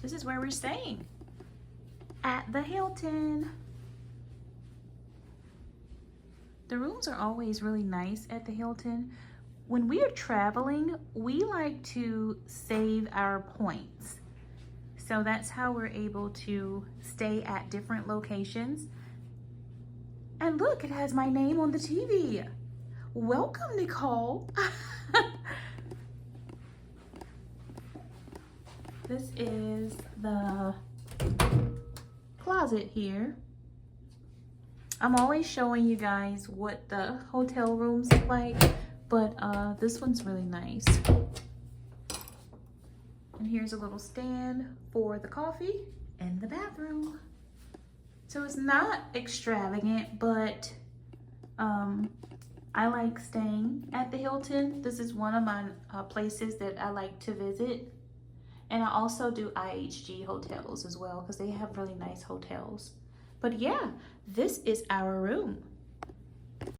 This is where we're staying, at the Hilton. The rooms are always really nice at the Hilton. When we are traveling, we like to save our points. So that's how we're able to stay at different locations. And look, it has my name on the TV. Welcome, Nicole. This is the closet here. I'm always showing you guys what the hotel rooms look like, but this one's really nice. And here's a little stand for the coffee and the bathroom. So it's not extravagant, but I like staying at the Hilton. This is one of my places that I like to visit. And I also do IHG hotels as well because they have really nice hotels. But yeah, this is our room.